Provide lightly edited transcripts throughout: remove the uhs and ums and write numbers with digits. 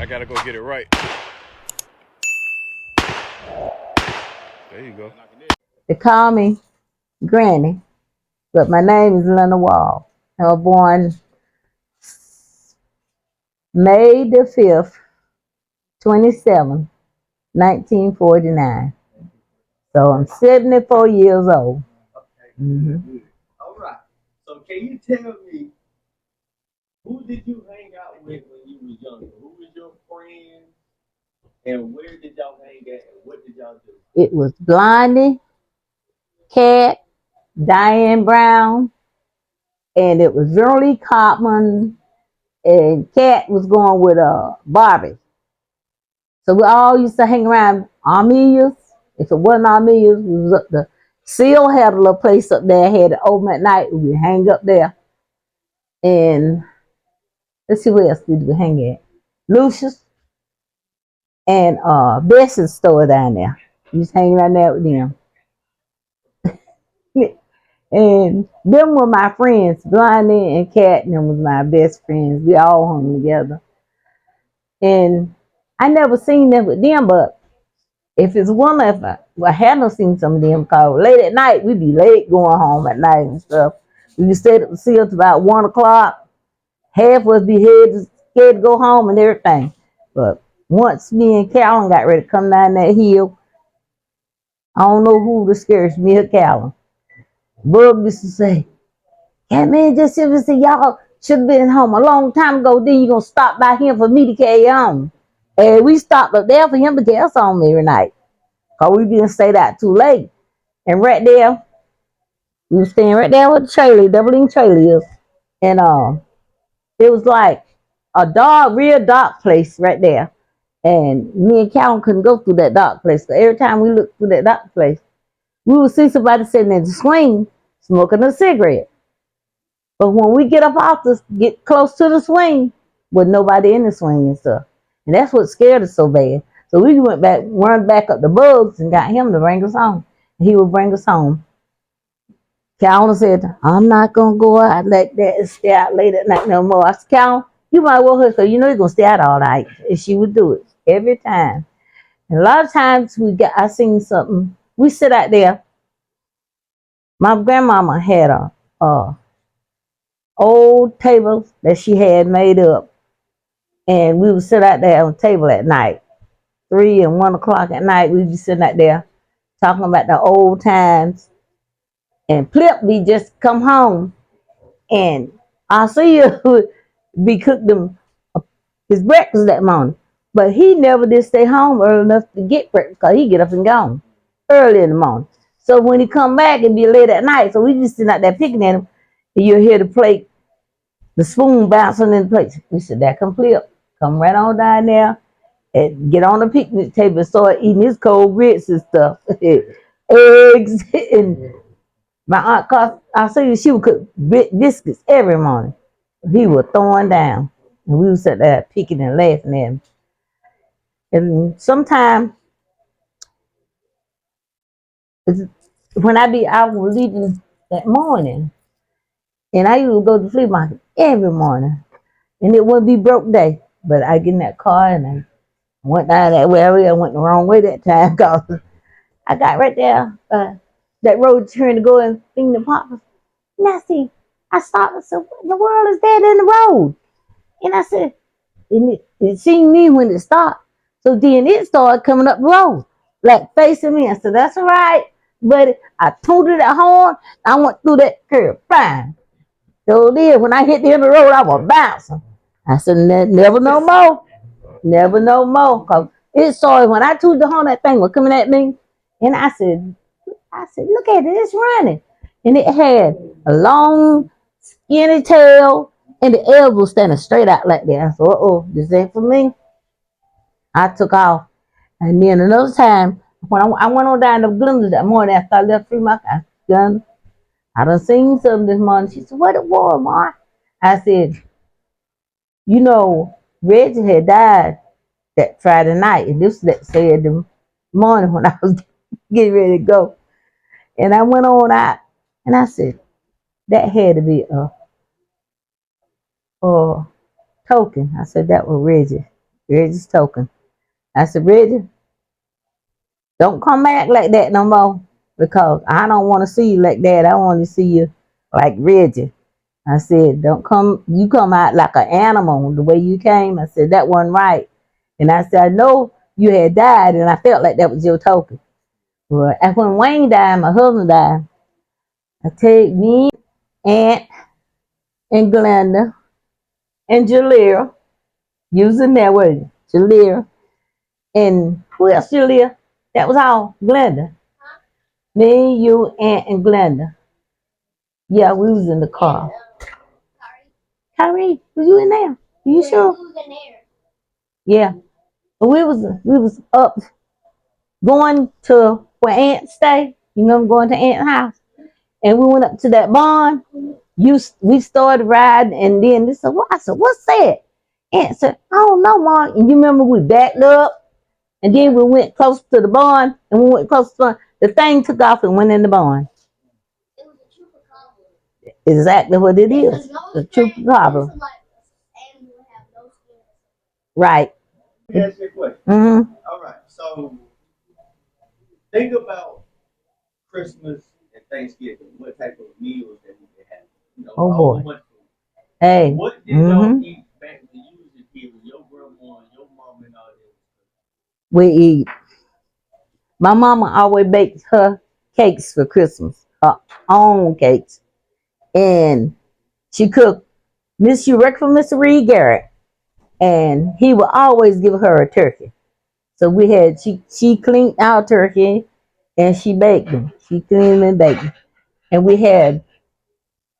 I gotta go get it right. There you go. They call me Granny, but my name is Linda Wall. I was born May the 5th, 27, 1949. So I'm 74 years old. Mm-hmm. All right. So can you tell me, who did you hang out with when you was younger? Who was your friend? And where did y'all hang at? And what did y'all do? It was Blondie, Cat, Diane Brown, and it was Shirley Copman, and Cat was going with Barbie. So we all used to hang around Armelia's. If it wasn't Armelia's, we was up the Seal had a little place up there, had it open at night. We hang up there. And let's see where else did we hang at. Lucius and Bess's store down there. We was hanging around there with them. And them were my friends. Blondie and Cat and them was my best friends. We all hung together. And I never seen them with them, but if it's one of us, I hadn't seen some of them because late at night, we'd be late going home at night and stuff. We would stay at the seal till about 1 o'clock. Half of us be scared to go home and everything. But once me and Callan got ready to come down that hill, I don't know who the scares me or Callan. Bub used to say, "Cat man just said, y'all should have been home a long time ago. Then you gonna stop by him for me to carry on." And we stopped up there for him to carry us home every night. Cause we didn't stay out too late. And right there, we were staying right there with the trailer, doubling trailers. And it was like a dark, real dark place right there. And me and Calvin couldn't go through that dark place. So every time we looked through that dark place, we would see somebody sitting in the swing smoking a cigarette. But when we get close to the swing, with nobody in the swing and stuff. And that's what scared us so bad. So we run back up the bugs and got him to bring us home. He would bring us home. Calvin said, "I'm not going to go out like that and stay out late at night no more." I said, "Calvin, you might well her because you know you're going to stay out all night." And she would do it every time. And a lot of times I seen something. We sit out there. My grandmama had a old table that she had made up. And we would sit out there on the table at night. 3 and 1 o'clock at night, we'd be sitting out there talking about the old times. And Flip be just come home, and I see you would be cooking them his breakfast that morning. But he never did stay home early enough to get breakfast because he get up and gone early in the morning. So when he come back, it'd be late at night. So we just sitting out there picking at him, and you'll hear the plate, the spoon bouncing in the plate. We said, "That come Flip, come right on down there and get on the picnic table and start eating his cold grits and stuff." Eggs and my aunt, cause I see she would cook biscuits every morning. He was throwing down, and we would sit there picking and laughing at him. And sometimes when I was leaving that morning, and I used to go to the flea market every morning, and it wouldn't be broke day, but I get in that car and I went down that way. I went the wrong way that time because I got right there, that road turn to go and thing the pop. And I stopped and said, "What in the world is that in the road?" And I said, and it seen me when it stopped. So then it started coming up the road, like facing me. I said, "That's all right, buddy." I tooted that horn. I went through that curve fine. So then when I hit the end of the road, I was bouncing. I said, "Never no more. Never no more." Because it started when I tooted the horn, that thing was coming at me. And I said, "Look at it, it's running." And it had a long, skinny tail, and the elbow was standing straight out like that. I said, "Uh-oh, this ain't for me." I took off. And then another time, when I went on down to Glenda's that morning after I left Free Market, I done seen something this morning. She said, "What it was, Ma?" I said, "You know, Reggie had died that Friday night." And this said the morning when I was getting ready to go. And I went on out, and I said, that had to be a token. I said, that was Reggie. Reggie's token. I said, Reggie, don't come back like that no more. Because I don't want to see you like that. I want to see you like Reggie. I said, don't come, you come out like an animal the way you came. I said, that wasn't right. And I said, I know you had died, and I felt like that was your token. Well, and when Wayne died, my husband died, I take me, Aunt, and Glenda, and Jalea, using that word, Jalea, and who else, Jalea? That was all, Glenda. Me, you, Aunt, and Glenda. Yeah, we was in the car. Kyrie, was you in there? You sure? Yeah. We was up going to where Aunt stay. You remember going to Aunt's house? And we went up to that barn. We started riding, and then they said, "What?" I said, "What's that?" Aunt said, "I don't know, Mom." And you remember we backed up, and then we went close to the barn, and we went close to the barn. The thing took off and went in the barn. Exactly what it is. The chupacabra. Right. Let me ask you a question. Mm-hmm. All right. So think about Christmas and Thanksgiving. What type of meals that we can have? You know, Oh boy. much food. Hey. What did y'all eat back when you was a kid with your grandma and your mom and all that? We eat. My mama always baked her cakes for Christmas, her own cakes. And she cooked You worked for Mr. Reed Garrett, and he would always give her a turkey. So she cleaned our turkey and she baked them. She cleaned and baked them. And we had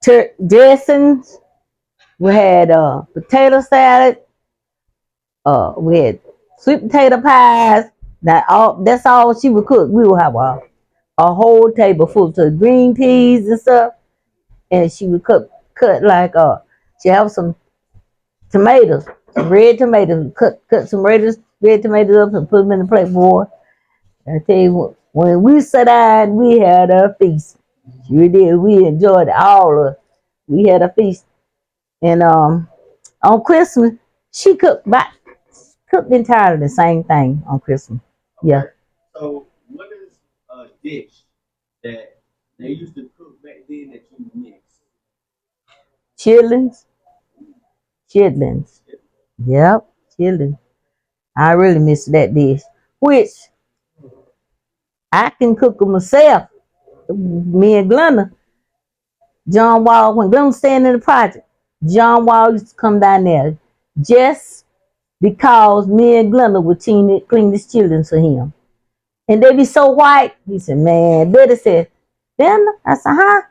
dressings, we had potato salad, we had sweet potato pies. That's all she would cook. We would have a whole table full of green peas and stuff. And she would cut like she have some tomatoes, some red tomatoes. Cut some red tomatoes up and put them in the plate for her. I tell you what, when we sat down, we had a feast. We did. We enjoyed all of it. We had a feast. And on Christmas, she cooked entirely the same thing on Christmas. Yeah. Okay. So what is a dish that they used to cook back then that you mix? Chitlins. Chitlins. Yep. Chitlins. I really miss that dish. Which I can cook them myself. Me and Glenda. John Wall, when Glenda was staying in the project, John Wall used to come down there just because me and Glenda would clean his children for him. And they be so white. He said, man, Betty said, then I said, huh?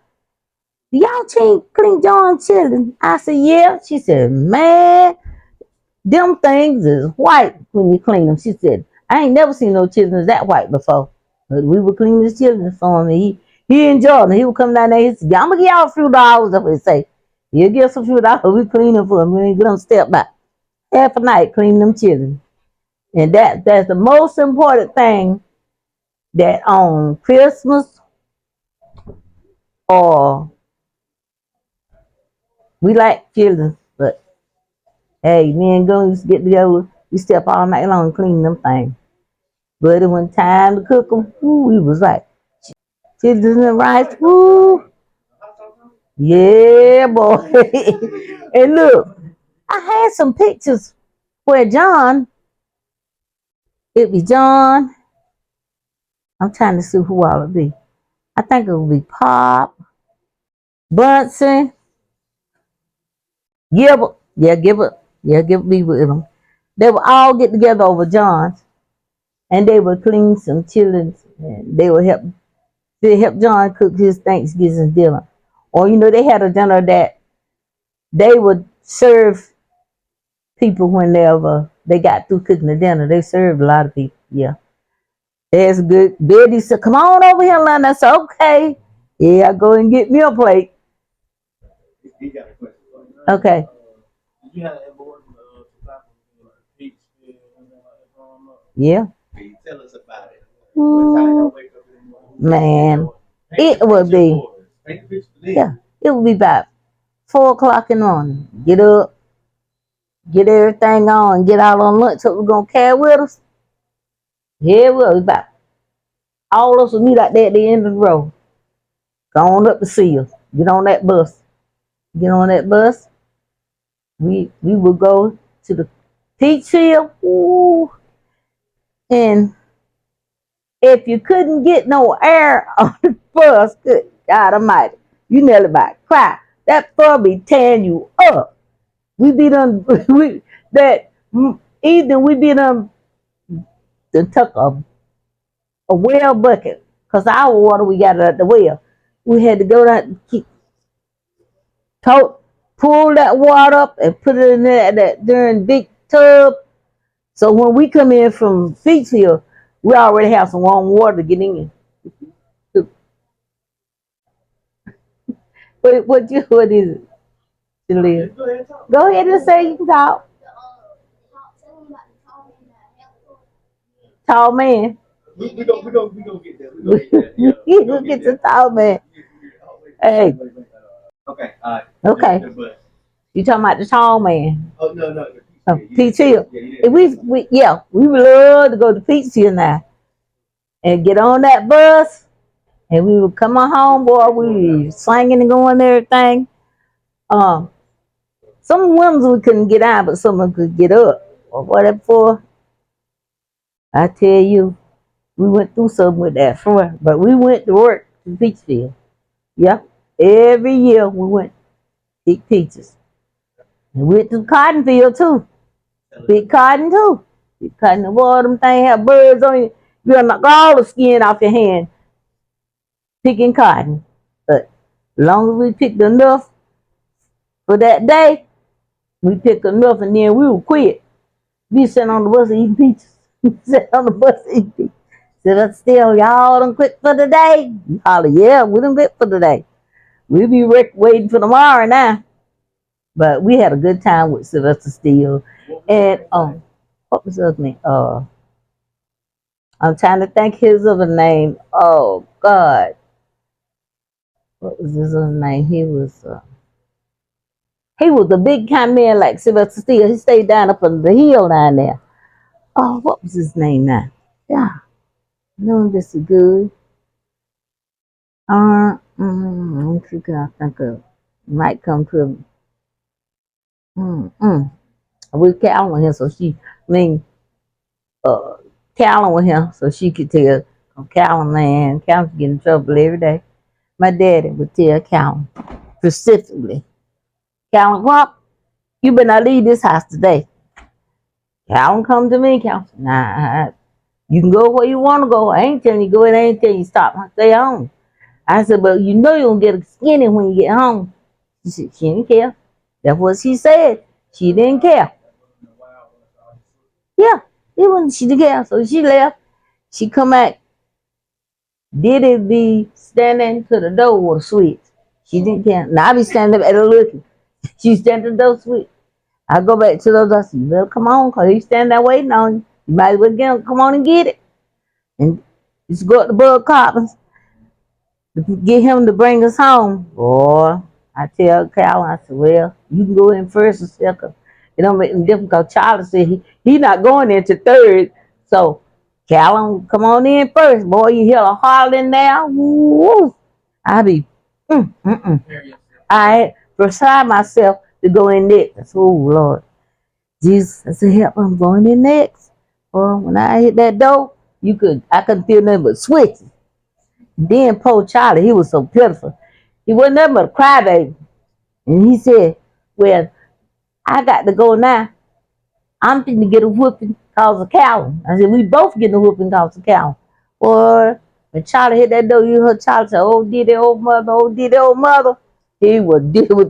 Do y'all clean John's children? I said, yeah. She said, man, them things is white when you clean them. She said, I ain't never seen no children that white before. But we would clean his children for him. And he enjoyed it. He would come down there. He said, I'm going to give y'all a few dollars. That's what he say. He'll give us a few dollars. We clean them for him. We ain't get them step by half a night cleaning them children. And that's the most important thing, that on Christmas or we like children, but hey, me and Gun used to get together. We step all night long cleaning them things. But when time to cook them, we was like, children and rice, woo. Yeah, boy. And look, I had some pictures where it'd be John. I'm trying to see who all it be. I think it would be Pop, Bunsen, Gilbert. Yeah, Gilbert. Yeah, Gilbert be with them. They would all get together over John's, and they would clean some children, and they help John cook his Thanksgiving dinner. Or they had a dinner that they would serve people whenever they got through cooking the dinner. They served a lot of people. Yeah. That's good. Betty said, come on over here, Lana. I said, okay. Yeah, I go and get me a plate. He got a question for you. Okay. Did you have ever worked peach and like growing up? Yeah. Can you tell us about it? What time y'all wake up in the morning? Man, it would be. Yeah, it would be about 4 o'clock in the morning. Get up, get everything on, get out on lunch. So we're gonna carry with us. Here we go. About all of us will meet out there at the end of the road. Go on up to Seals. Get on that bus. Get on that bus. We will go to the peach field. Ooh. And if you couldn't get no air on the bus, good God Almighty, you nearly about cry. That fur be tearing you up. We be done. That evening we be done. Took a well bucket because our water we got it at the well. We had to go down, pull that water up and put it in that during big tub. So when we come in from Featsville, we already have some warm water to get in. What is it, Julia? Go ahead and say you can talk. Tall man. We gonna get there. We gonna get there. Yeah. You gonna get the tall man. Hey. Okay. Okay. You talking about the tall man? Oh no. Peach Hill. We would love to go to Peach Hill now and get on that bus and we would come on home, boy. We singing and going and everything. Some women we couldn't get out, but some of them could get up or whatever. For I tell you, we went through something with that for, but we went to work to Peachfield. Yeah, every year we went to pick peaches. And we went to the cotton field too. Big cotton too. Big cotton. Boy, them things have birds on you. You're gonna knock all the skin off your hand picking cotton. But as long as we picked enough for that day, we picked enough and then we would quit. We sitting on the bus eating peaches. Sitting on the bus eating peaches. Said, still, y'all done quit for the day? Holler, yeah, we done quit for the day. We'll be waiting for tomorrow now. But we had a good time with Sylvester Steele. And what was his other name? I'm trying to think his other name. Oh God. What was his other name? He was a big kind of man like Sylvester Steele. He stayed down up on the hill down there. Oh, what was his name now? Yeah. No, this is good. I'm thinking I think of might come to we Callan with him so uh Callan with him so she could tell Callan get in trouble every day. My daddy would tell Callan specifically, Callan, well, you better not leave this house today. Callan come to me, Callan, nah, you can go where you want to go. I ain't telling you go, and I ain't telling you stop. I stay home. I said, but you know you're gonna get skinny when you get home. She said, she didn't care. That's what she said. She didn't care. Yeah, she didn't care. So she left. She come back. Did it be standing to the door with a switch? She didn't care. Now I be standing up at her looking. She standing to the door switch. I go back to those. I said, you better come on, cause he's standing there waiting on you. You might as well get him. Come on and get it. And just go up to Bud Coppins. Get him to bring us home. Boy, I tell Cal, I said, well, you can go in first or second. It don't make any difference because Charlie said he not going into third. So, Callum, come on in first. Boy, you hear a hollering now. Woo! I be, I beside myself to go in next. I said, oh, Lord. Jesus, I said, help, I'm going in next. Well, when I hit that door, I couldn't feel nothing but switches. Then poor Charlie, he was so pitiful. He wasn't nothing but a crybaby. And he said, well, I got to go now. I'm going to get a whooping cause of Calvin. I said, we both getting a whooping cause of Calvin. Boy, when Charlie hit that door, you heard Charlie say, oh, did it, old mother, oh, did it, old mother. He was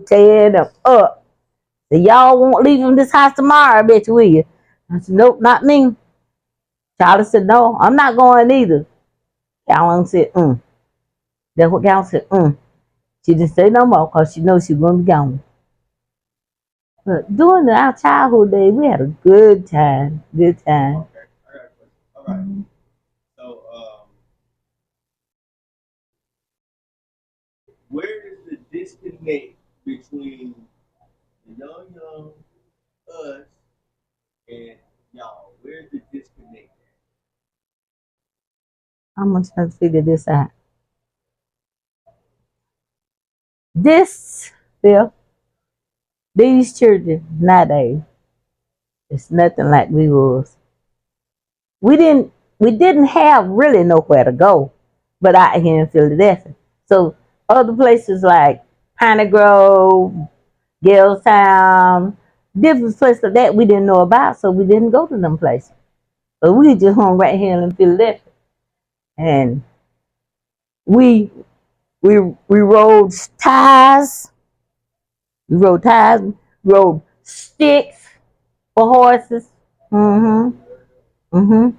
tearing them up. So y'all won't leave from this house tomorrow, I bet you will you. I said, nope, not me. Charlie said, no, I'm not going either. Calvin said, That's what Calvin said, She didn't say no more because she knows she's going to be gone. But during our childhood days, we had a good time. Good time. Okay, I got a question. All right. So, where is the disconnect between the young, us y'all? Where's the disconnect? I'm gonna try to figure this out. This, Bill, these children nowadays, it's nothing like we was. We didn't have really nowhere to go, but out here in Philadelphia. So other places like Piney Grove, Galestown, different places like that we didn't know about, so we didn't go to them places. But we just hung right here in Philadelphia, and we we rode ties, we rode sticks for horses. Mm-hmm. Mm-hmm.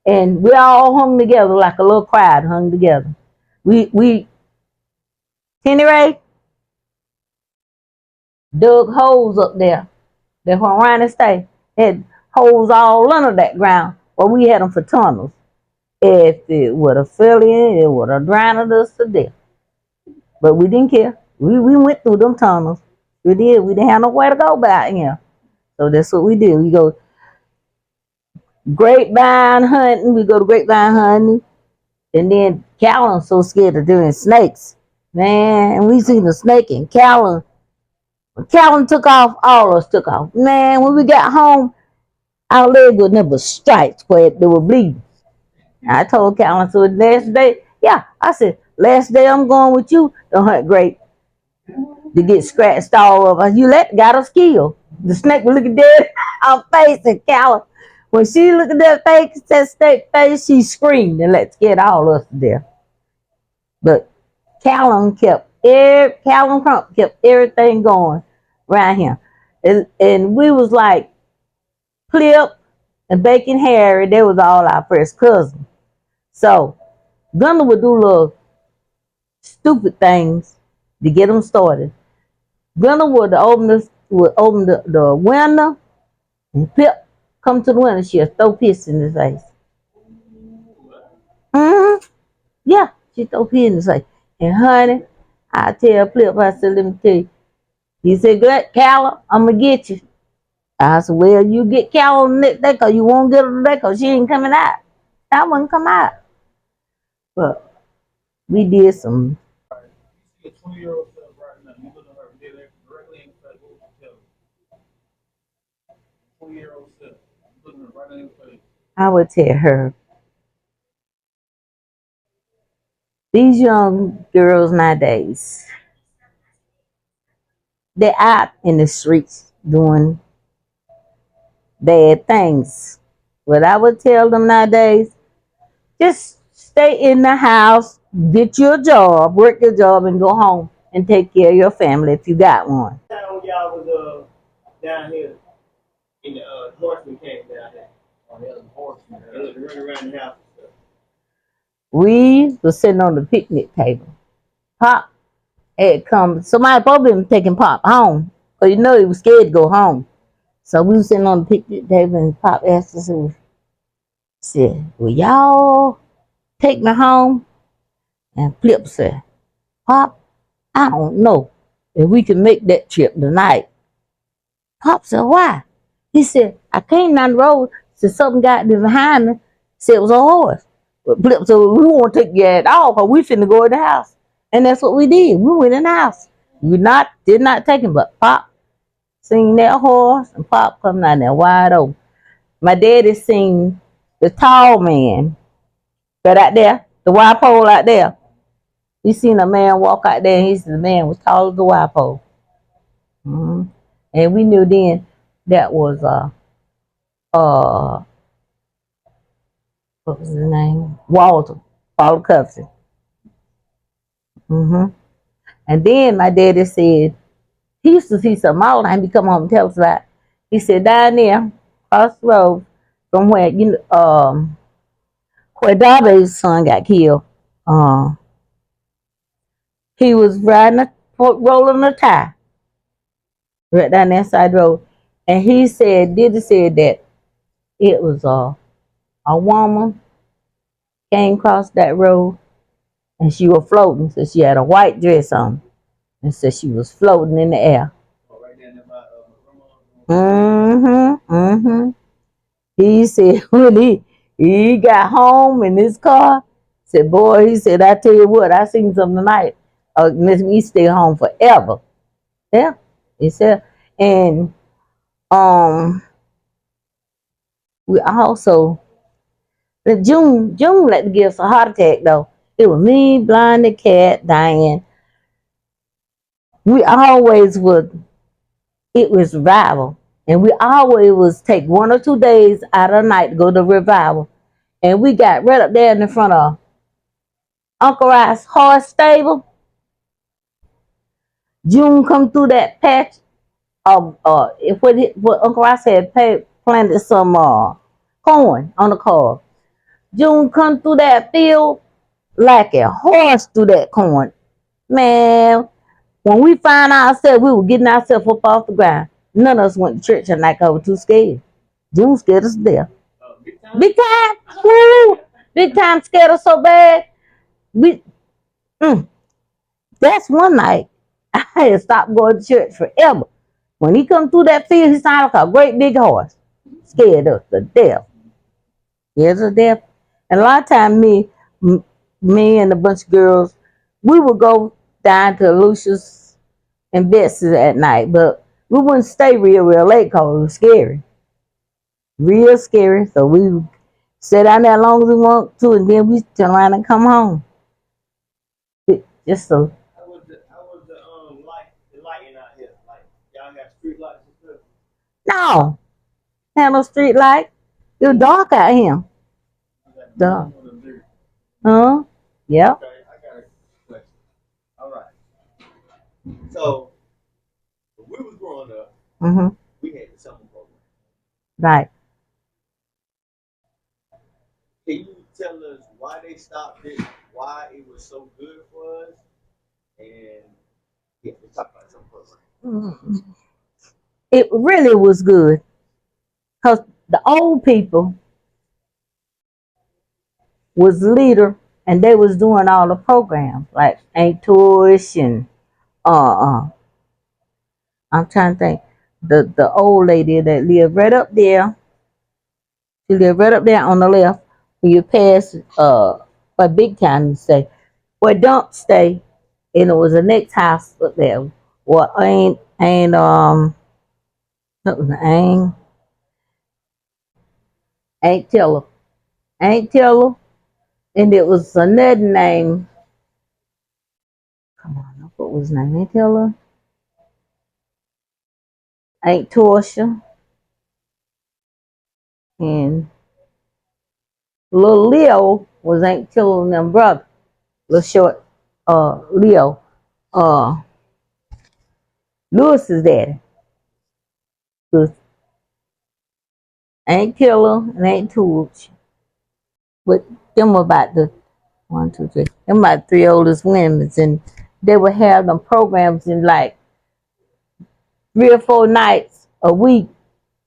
And we all hung together like a little crowd hung together. We Kenny Ray dug holes up there. That's where Ronnie stay. Had holes all under that ground. Well, we had them for tunnels. If it would have fell in, it would have drowned us to death. But we didn't care. We went through them tunnels. We did. We didn't have nowhere to go back here. So that's what we did. We go grapevine hunting. We go to grapevine hunting. And then Callan's so scared of doing snakes. Man, and we seen a snake and Callan. When Callan took off, all of us took off. Man, when we got home, our leg was never striped where they were bleeding. I told Callan, so the last day, yeah, I said, last day I'm going with you to hunt grape to get scratched all over. You got us killed. The snake was looking dead at our face and Callan. When she looked at that snake face, she screamed and let scared all of us to death. But Callum Crump kept everything going around him. And we was like Flip and Bacon Harry, they was all our first cousins. So Gunner would do little stupid things to get them started. Gunner would open the window and Pip come to the window, she'll throw piss in his face. Mm-hmm. Yeah, she throw piss in his face. And honey, I tell Flip, I said, let me tell you. He said, good, Callum, I'm going to get you. I said, well, you get Callum next day because you won't get her today because she ain't coming out. I wouldn't come out. But we did some. You see a 20-year-old self right now. You look at her directly in the face. What would you tell her? 20-year-old self. You look at her right in the face. I would tell her, these young girls nowadays, they're out in the streets doing bad things. What I would tell them nowadays, just stay in the house, get your job, work your job, and go home and take care of your family if you got one. When y'all was down here in the horseman came down here. Oh, Headless Horseman. They was running around the house and stuff. We were sitting on the picnic table. Pop had come. Somebody probably been taking Pop home. But you know he was scared to go home. So we were sitting on the picnic table and Pop asked us, said, will y'all take me home? And Flip said, Pop, I don't know if we can make that trip tonight. Pop said, why? He said, I came down the road, said something got there behind me, said it was a horse. But Flip said, we won't take you at all because we finna go in the house. And that's what we did. We went in the house. We did not take him, but Pop seen that horse and Pop coming out there wide open. My daddy seen the tall man right out there, the wire pole out there. He seen a man walk out there and he said the man was tall as the wire pole. Mm-hmm. And we knew then that was what was his name? Walter Cousin. Mm-hmm. And then my daddy said he used to see something all the time. He come home and tell us about. He said down there across the road from where Darby's son got killed. He was rolling a tie right down that side road, and he said, Diddy said that it was a woman came across that road, and she was floating. So she had a white dress on, and so she was floating in the air. Oh, right down there by my grandma. Mm-hmm. Mm-hmm. He said when he got home in his car, said, boy, he said, I tell you what, I seen something tonight. Miss me stay home forever. Yeah. He said, and we also June let the give us a heart attack though. It was me, Blind the Cat, Diane. We always would it was revival. And we always was take 1 or 2 days out of the night to go to revival. And we got right up there in the front of Uncle Rice's horse stable. June come through that patch of what Uncle Rice had planted some corn on the car. June come through that field like a horse through that corn. Man, when we find ourselves, we were getting ourselves up off the ground. None of us went to church that night because we were too scared. June scared us to death. Big time? Woo! Big time scared us so bad. We That's one night I had to stop going to church forever. When he come through that field, he sounded like a great big horse. Scared us to death. Scared us to death. And a lot of times me and a bunch of girls, we would go down to Lucia's and Betsy's at night, but we wouldn't stay real late because it was scary. Real scary. So we stay down there as long as we want to, and then we turn around and come home. Just so. How was the lighting out here? Like y'all got street lights and stuff? No, had no street light. It was dark out here. Dark. Huh? Yep. Okay, I got a question. All right. So when we was growing up, we had the summer program. Right. Can you tell us why they stopped it? Why it was so good for us? And yeah, let's talk about some program. It really was good because the old people was leader and they was doing all the programs like Ain't Tush and I'm trying to think the old lady that lived right up there. She lived right up there on the left when you pass by Big Town and say where Dump stay, and it was the next house up there. Well, what was the ain't Tiller, and it was another name. Come on, what was his name? Ain't Tiller, Ain't Torsha, and Little Leo was Ain't Tiller and them brother. Little short, Leo, uh, Lewis's daddy. Was Ain't Tiller and Ain't Torch. But them were about the 1, 2, 3. Them about 3 oldest women, and they would have them programs in like 3 or 4 nights a week.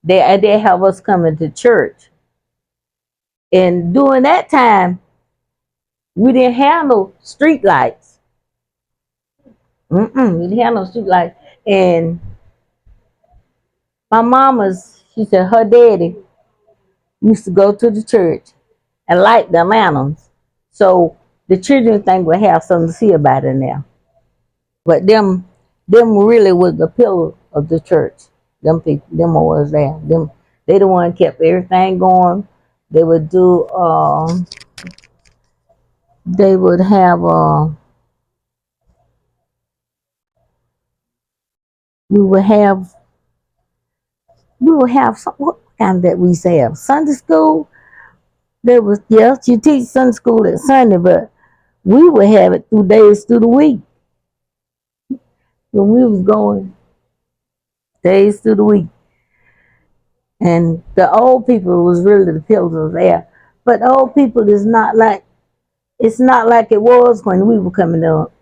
They have us coming to church, and during that time, we didn't have no street lights. We didn't have no street lights, and my mama's. She said her daddy used to go to the church and light the lanterns, so the children think would have something to see about it now. But them really was the pillar of the church. Them people, them was there. They the one kept everything going. They would do. They would have. We would have. We would have some. What kind that we used to have? Sunday school. There was yes, you teach Sunday school at Sunday, but we would have it through the week when we was going days through the week. And the old people was really the pillars there. But the old people is not like it's not like it was when we were coming up.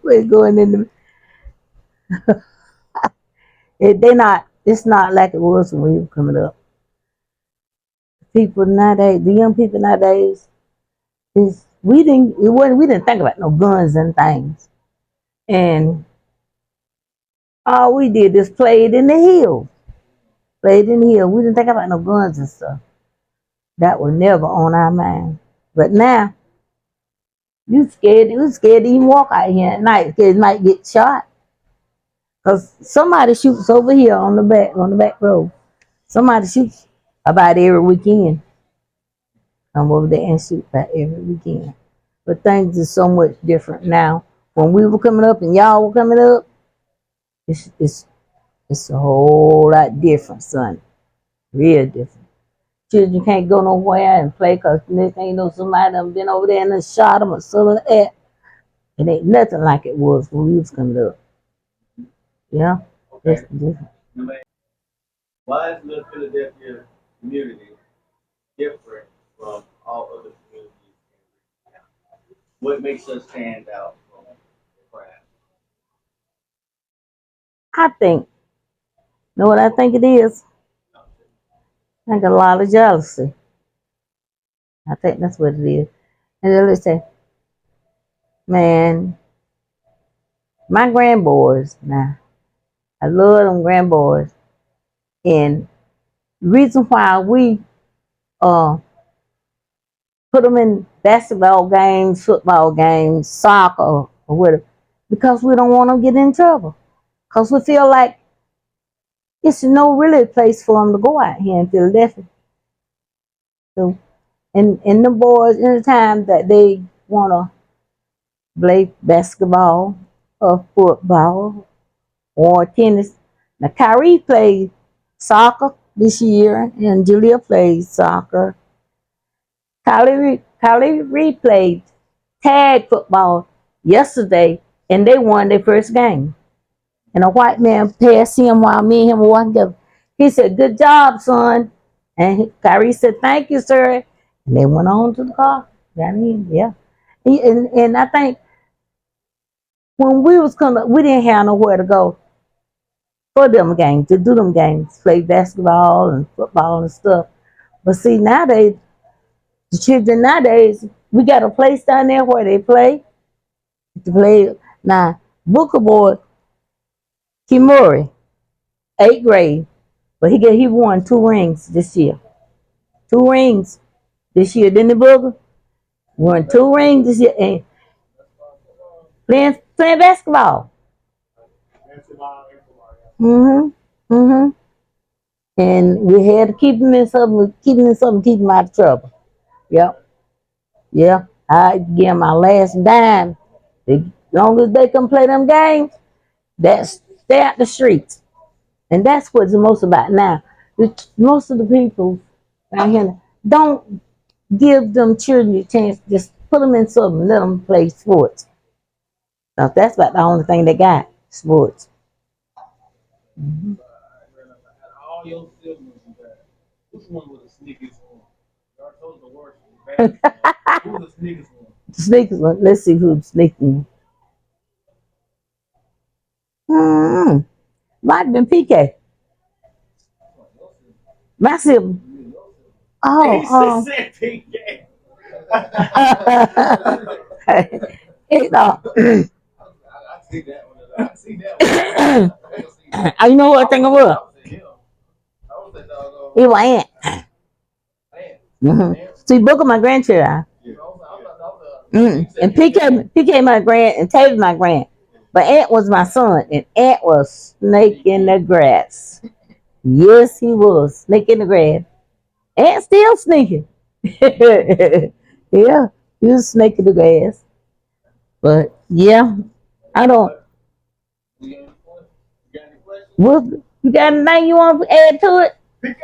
We're going in they not it's not like it was when we were coming up. People nowadays, the young people nowadays is we didn't think about no guns and things. And All we did is played in the hills. Played in the hills. We didn't think about no guns and stuff. That was never on our mind. But now, you scared to even walk out here at night because you might get shot. Because somebody shoots over here on the back road. Somebody shoots about every weekend. I'm over there and shoot about every weekend. But things are so much different now. When we were coming up and y'all were coming up, it's a whole lot different, son. Real different. Children can't go nowhere and play because next thing you know, somebody done been over there and shot them or something like that. It ain't nothing like it was when we was coming up. Yeah, Okay. that's different. Why is the Philadelphia community different from all other communities? What makes us stand out from the crowd? I think, know what I think it is? I think a lot of jealousy. I think that's what it is. And then let's say, man, my grandboys now, I love them grandboys. And the reason why we uh put them in basketball games, football games, soccer, or whatever, because we don't want them to get in trouble. Because we feel like it's no really place for them to go out here in Philadelphia. So, and the boys, anytime that they want to play basketball or football or tennis. Now, Kyrie played soccer this year, and Julia played soccer. Kyrie played tag football yesterday, and they won their first game. And a white man passed him while me and him were walking together. He said, "Good job, son." And Kyrie said, "Thank you, sir." And they went on to the car. Got in, yeah. And I think when we was coming up, we didn't have nowhere to go for them games, to do them games, play basketball and football and stuff. But see, nowadays, the children nowadays, we got a place down there where they play. To play now, Booker boy, Kimura, 8th grade, but he won 2 rings this year. 2 rings this year, didn't he, Booker? Won 2 rings this year and playing basketball. Mm-hmm. And we had to keep him in something, keep him out of trouble. Yep. Yeah. I give him my last dime. As long as they can play them games, that's stay out the streets. And that's what's the most about now. Most of the people out here don't give them children a chance. Just put them in something, let them play sports. Now that's about the only thing they got, sports. Mm-hmm. All your siblings you got, which one was the sneakiest one? Y'all told the worst one. Who was the sneakiest one? Sneakers one. Let's see who's sneaking. Might have been PK. My sibling. Oh, said PK. you know, I see that one. I see that one. you know what I think it was? It was Aunt. Mm-hmm. See, Booker my grandchild. And PK my grand, and Taylor my grand. But Aunt was my son, and Aunt was snake in the grass. Yes, he was snake in the grass. Aunt still sneaking. Yeah, he was snake in the grass. But yeah, I don't. What you got anything you want to add to it? PK,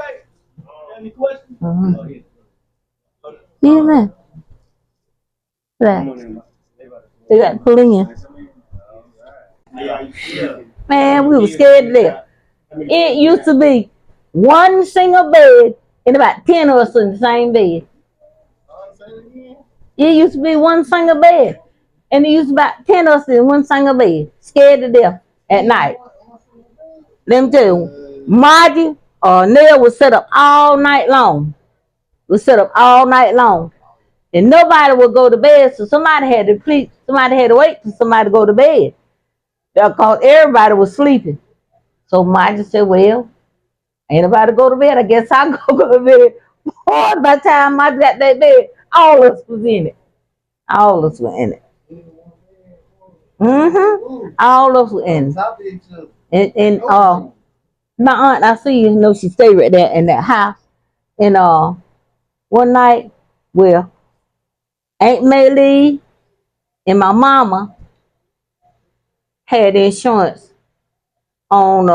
any questions? Yeah, man. They got to pull in. Man, we were scared to death. It used to be one single bed and about 10 of us in the same bed. It used to be one single bed. And it used to be about 10 of us in one single bed. Scared to death at night. Them two. Margie or Nell was set up all night long. Was set up all night long. And nobody would go to bed, so somebody had to wait for somebody to go to bed. Because everybody was sleeping. So Ma just said, well, ain't nobody go to bed. I guess I'll go to bed. Boy, by the time I got that bed, all of us was in it. All of us were in it. All of us were in it. And my aunt, I see you know she stayed right there in that house. And one night, well, Aunt Maylee and my mama had insurance on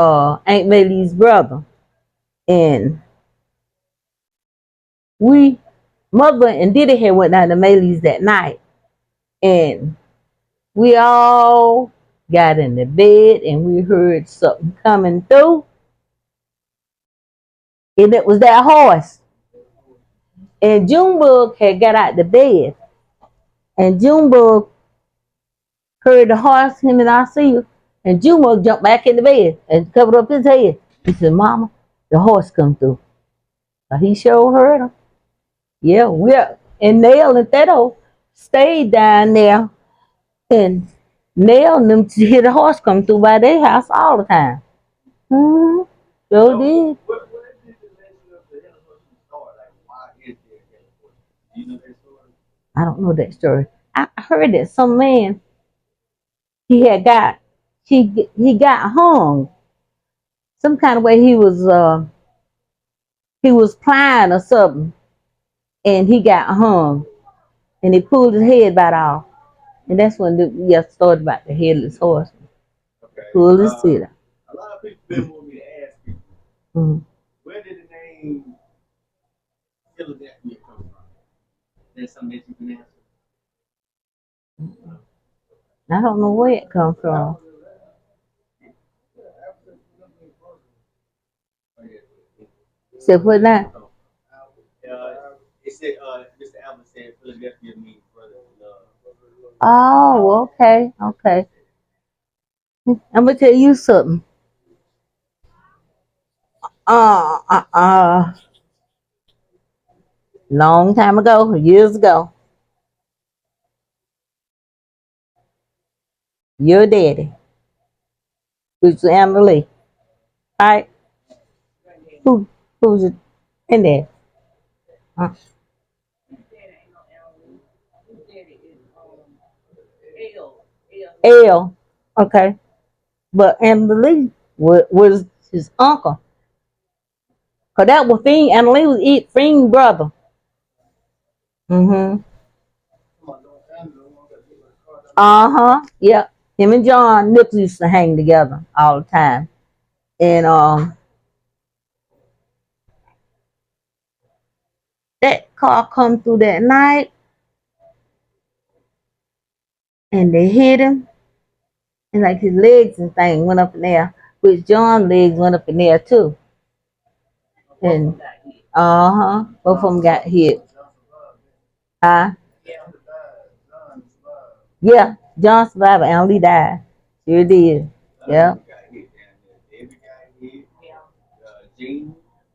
Aunt Maylee's brother. And we, mother and Diddy had went down to Maylee's that night. And we all got in the bed and we heard something coming through. And it was that horse. And Junebug had got out the bed. And Junebug heard the horse, him and I see you. And Junebug jumped back in the bed and covered up his head. He said, Mama, the horse come through. So he sure heard him. Yeah, and Nell and Theto stayed down there. And Nell and them to hear the horse come through by their house all the time. Mm-hmm. Sure did. Where did the legend of the Headless Horseman start? Like, why is there a Headless Horseman? Do you know that story? I don't know that story. I heard that some man he got hung some kind of way. He was plying or something, and he got hung, and he pulled his head about off, and that's when the story about the headless horseman. Okay. Pulled his head. A lot of people been wanting me to ask people, where did the name Philadelphia come from? That's something that you can answer. I don't know where it come from. Said what now? It said, Mr. Albert said Philadelphia means brother in love. Oh, okay. I'm gonna tell you something. Long time ago, years ago, your daddy, which was Emily, right? Who's it in there? L. Okay. But Emily was his uncle. Cause that was Emily was Fiend's brother. Mm-hmm. Yeah. Him and John Nichols used to hang together all the time. And that car come through that night and they hit him. And like his legs and thing went up in there. Which John's legs went up in there too. And both of them got hit. Huh? Yeah, John survived and only died. Sure did. Yeah.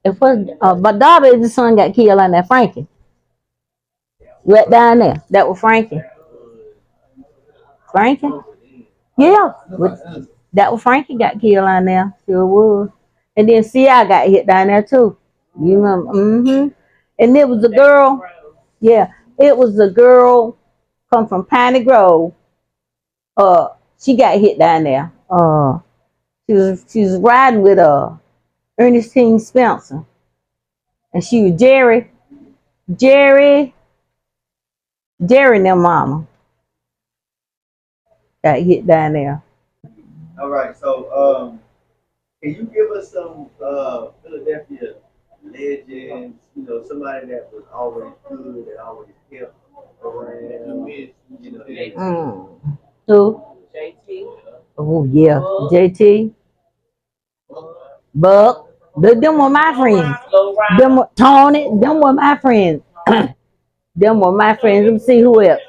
It was, but Darby's son got killed on that Frankie. Right down there. That was Frankie. Frankie? Yeah. That was Frankie got killed on there. Sure was. And then C.I. got hit down there too. You remember? Mm-hmm. And it was a girl. Yeah. It was a girl come from Piney Grove. She got hit down there. She was riding with Ernestine Spencer. And she was Jerry and their mama got hit down there. All right, so can you give us some Philadelphia legends? You know, somebody that was always good, that always kept around. Who? JT. Oh yeah, JT. Buck. Them were my friends. Them were Tony. Them were my friends. Them were my friends. Let me see who else.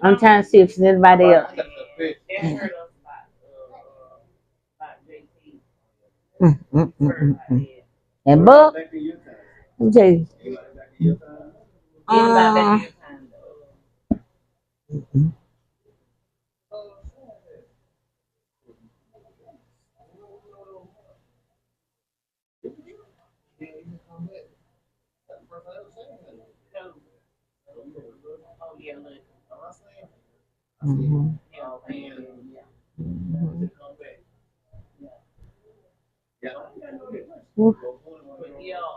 I'm trying to see if there's anybody else. And Buck. Let me tell you. Mhm.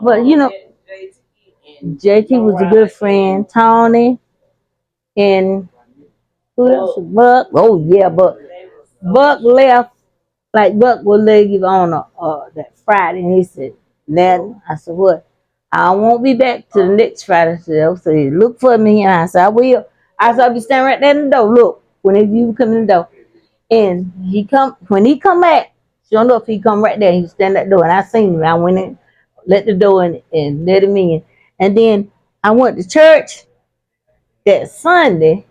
But you know, JT was a good friend. Tony and who else? Buck. Oh yeah, Buck. Buck left. Like Buck will leave on that Friday, and he said, "Then I said, what? I won't be back to the next Friday." So he look for me, and I said, "I will." I said, "I'll be standing right there in the door. Look, whenever you come in the door." And he come when he come back. Sure enough, he come right there. He stand at the door, and I seen him. I went in, let the door in, and let him in. And then I went to church that Sunday,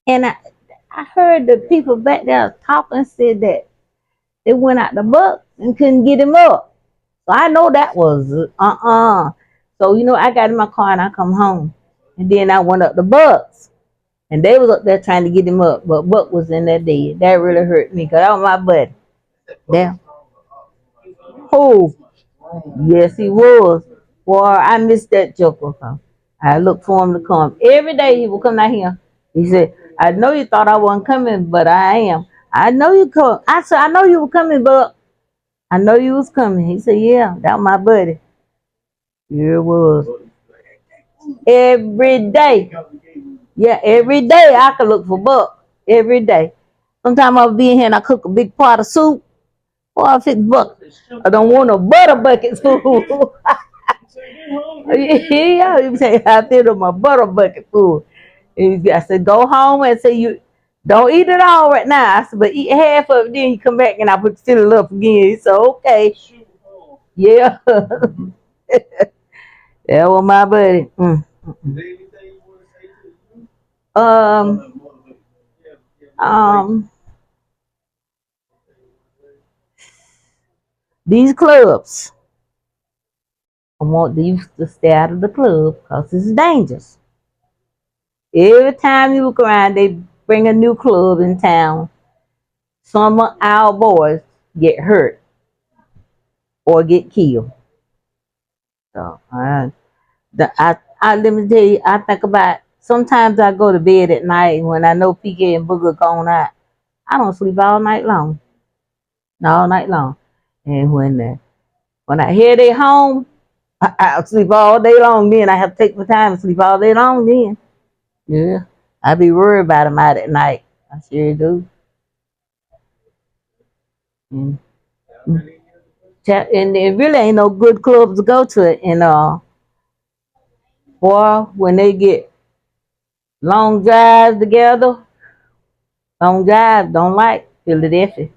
and I heard the people back there talking. Said that they went out the Buck and couldn't get him up. So I know that was So I got in my car and I come home, and then I went up the Bucks, and they was up there trying to get him up, but Buck was in there dead. That really hurt me because that was my buddy. Damn. Oh, yes, he was. Boy, I missed that joker. Huh? I looked for him to come. Every day he would come down here. He said, "I know you thought I wasn't coming, but I am. I know you come." I said, "I know you were coming, but I know you was coming." He said, "Yeah, that was my buddy." Yeah, it was. Every day. Yeah, every day I could look for Buck. Every day. Sometimes I'll be in here and I cook a big pot of soup. Or I fix Buck. I don't want no butter bucket food. Yeah, you say I feel on my butter bucket food. I said, go home and say you don't eat it all right now. I said, but eat half of it, then you come back and I put fill it up again. He said, okay. Yeah. That was my buddy. Um, um, these clubs. I want these to stay out of the club because it's dangerous. Every time you look around, they bring a new club in town. Some of our boys get hurt or get killed. So let me tell you, I think about sometimes I go to bed at night when I know PK and Booger gone out. I don't sleep all night long, all night long. And when I hear they home, I'll sleep all day long. Then I have to take my time to sleep all day long. Then yeah, I be worried about them out at night. I sure do. And, and there really ain't no good clubs to go to. And boy, when they get long drives together, long drives don't like Philadelphia.